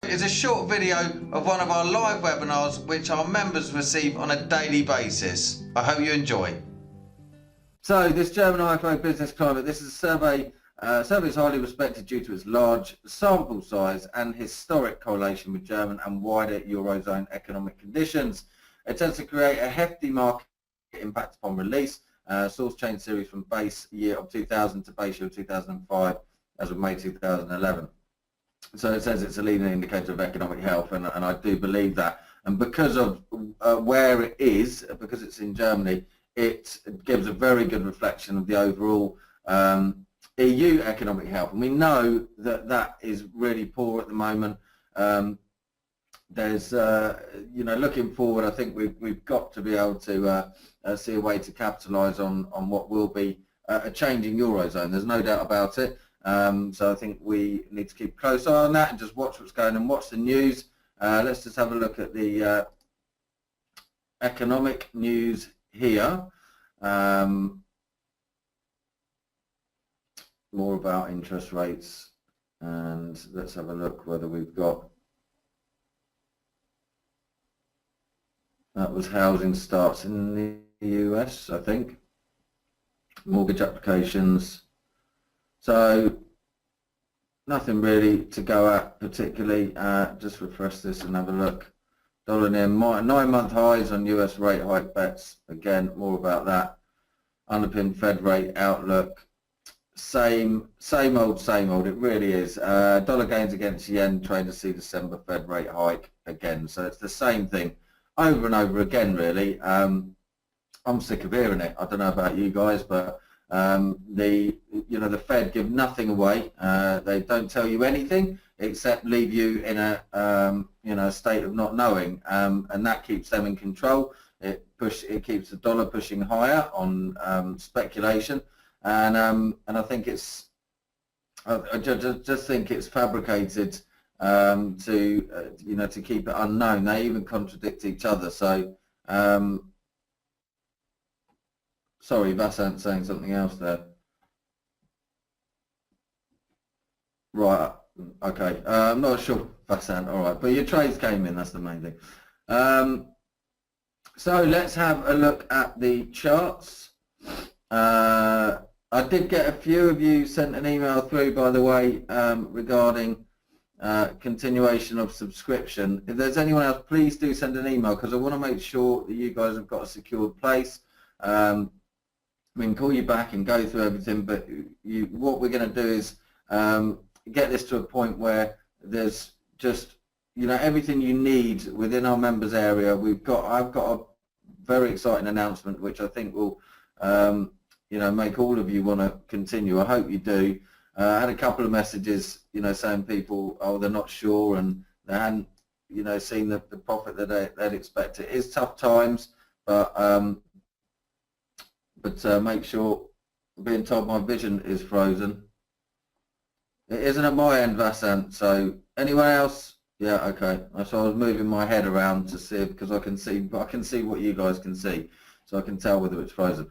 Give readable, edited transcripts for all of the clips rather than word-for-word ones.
Is a short video of one of our live webinars which our members receive on a daily basis. I hope you enjoy. So this German IFO business climate, this is a survey. Survey is highly respected due to its large sample size and historic correlation with German and wider Eurozone economic conditions. It tends to create a hefty market impact upon release. Source change series from base year of 2000 to base year of 2005 as of May 2011. So it says it's a leading indicator of economic health, and I do believe that. And because of where it is, because it's in Germany, it gives a very good reflection of the overall EU economic health. And we know that that is really poor at the moment. There's, looking forward, I think we've got to be able to see a way to capitalise on what will be a changing Eurozone. There's no doubt about it. So I think we need to keep a close eye on that and just watch what's going on, watch the news. Let's just have a look at the economic news here. More about interest rates, and let's have a look whether we've got, that was housing starts in the US, I think, mortgage applications. So nothing really to go at particularly. Just refresh this and have a look. Dollar near 9-month highs on US rate hike bets. Again, more about that. Underpinned Fed rate outlook. Same old. It really is. Dollar gains against yen. Trying to see December Fed rate hike again. So it's the same thing over and over again. Really. I'm sick of hearing it. I don't know about you guys, but the Fed give nothing away. They don't tell you anything except leave you in a state of not knowing, and that keeps them in control. It keeps the dollar pushing higher on speculation, and I think I just think it's fabricated to keep it unknown. They even contradict each other. So. Sorry, Vasant's saying something else there. Right, okay. I'm not sure, Vasant. All right, but your trades came in. That's the main thing. So let's have a look at the charts. I did get a few of you sent an email through, by the way, regarding continuation of subscription. If there's anyone else, please do send an email, because I want to make sure that you guys have got a secured place. We can call you back and go through everything, but what we're going to do is get this to a point where there's just everything you need within our members area. I've got a very exciting announcement which I think will make all of you want to continue. I hope you do. I had a couple of messages saying people, they're not sure and they hadn't seen the profit that they'd expect. It is tough times, but make sure, being told my vision is frozen. It isn't at my end, Vasant. So anyone else? Yeah, okay. So I was moving my head around to see, because I can see what you guys can see, so I can tell whether it's frozen.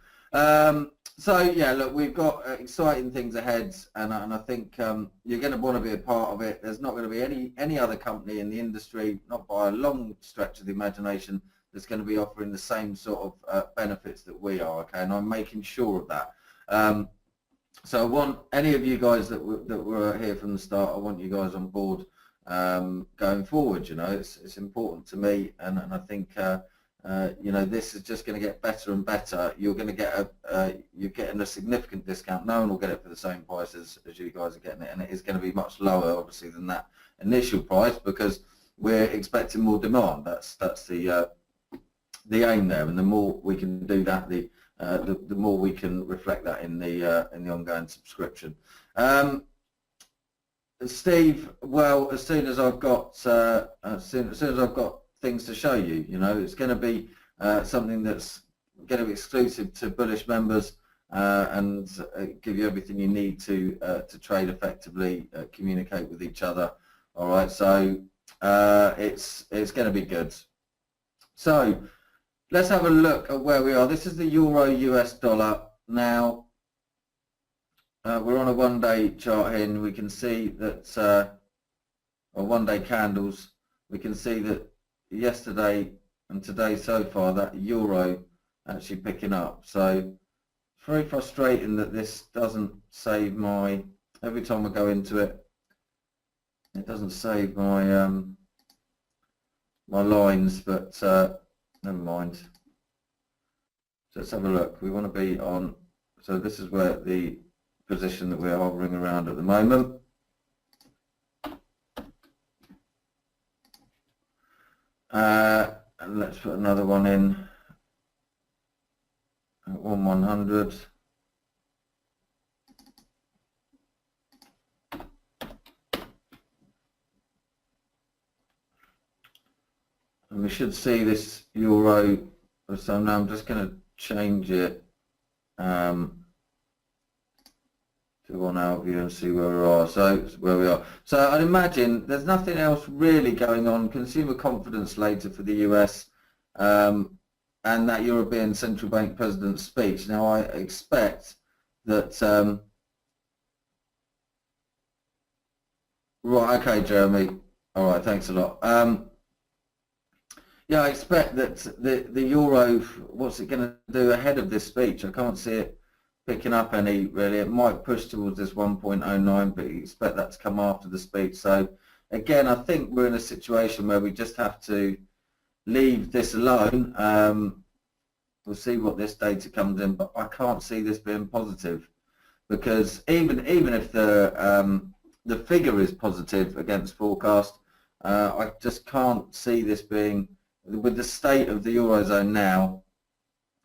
So yeah, look, we've got exciting things ahead, and I think you're going to want to be a part of it. There's not going to be any other company in the industry, not by a long stretch of the imagination, that's going to be offering the same sort of benefits that we are, okay, and I'm making sure of that. So I want any of you guys that were here from the start, I want you guys on board going forward. It's important to me, and I think this is just going to get better and better. You're going to get you're getting a significant discount. No one will get it for the same price as you guys are getting it, and it is going to be much lower, obviously, than that initial price, because we're expecting more demand. That's the aim there, and the more we can do that, the more we can reflect that in the ongoing subscription. Steve, well, as soon as I've got things to show you, it's going to be something that's going to be exclusive to Bullish members, and give you everything you need to trade effectively, communicate with each other. All right, so it's going to be good. So let's have a look at where we are. This is the Euro US dollar. Now, we're on a one-day chart here, and we can see that one-day candles, we can see that yesterday and today so far that euro actually picking up. So it's very frustrating that this doesn't save my, every time I go into it, it doesn't save my my lines, but never mind. So let's have a look. We want to be on, so this is where the position that we're hovering around at the moment. And let's put another one in at 1,100. And we should see this euro, so now I'm just going to change it to 1 hour view and see where we are. So where we are. So I'd imagine there's nothing else really going on. Consumer confidence later for the US and that European Central Bank President's speech. Now I expect that. Right. Okay, Jeremy. All right. Thanks a lot. Yeah, I expect that the euro. What's it going to do ahead of this speech? I can't see it picking up any really. It might push towards this 1.09, but you expect that to come after the speech. So again, I think we're in a situation where we just have to leave this alone. We'll see what this data comes in, but I can't see this being positive, because even if the figure is positive against forecast, I just can't see this being, with the state of the Eurozone now,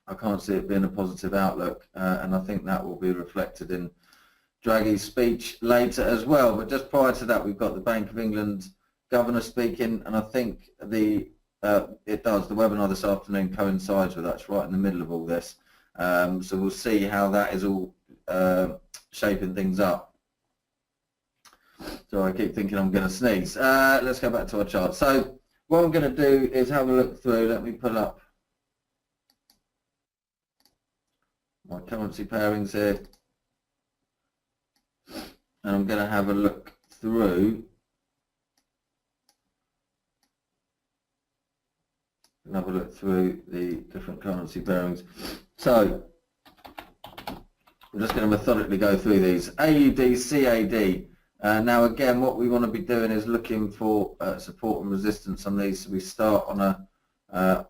I can't see it being a positive outlook, and I think that will be reflected in Draghi's speech later as well. But just prior to that, we've got the Bank of England governor speaking, and I think the webinar this afternoon coincides with that. It's right in the middle of all this, so we'll see how that is all shaping things up. So I keep thinking I'm going to sneeze. Let's go back to our chart. So what I'm going to do is have a look through. Let me pull up my currency pairings here, and I'm going to have a look through. Have a look through the different currency pairings. So we're just going to methodically go through these. AUD, CAD. Now again, what we want to be doing is looking for support and resistance on these. So we start on a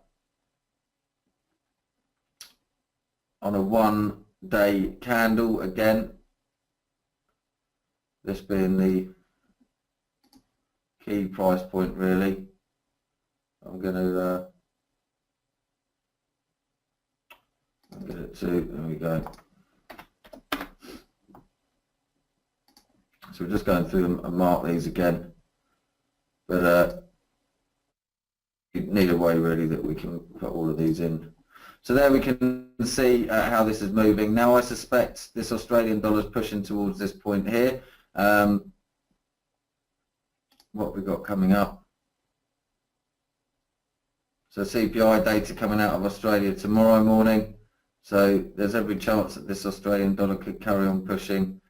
1-day candle again. This being the key price point really. I'm going to get it to, there we go. So we're just going through them and mark these again, but you need a way really that we can put all of these in. So there we can see how this is moving. Now I suspect this Australian dollar is pushing towards this point here. What have we got coming up? So CPI data coming out of Australia tomorrow morning. So there's every chance that this Australian dollar could carry on pushing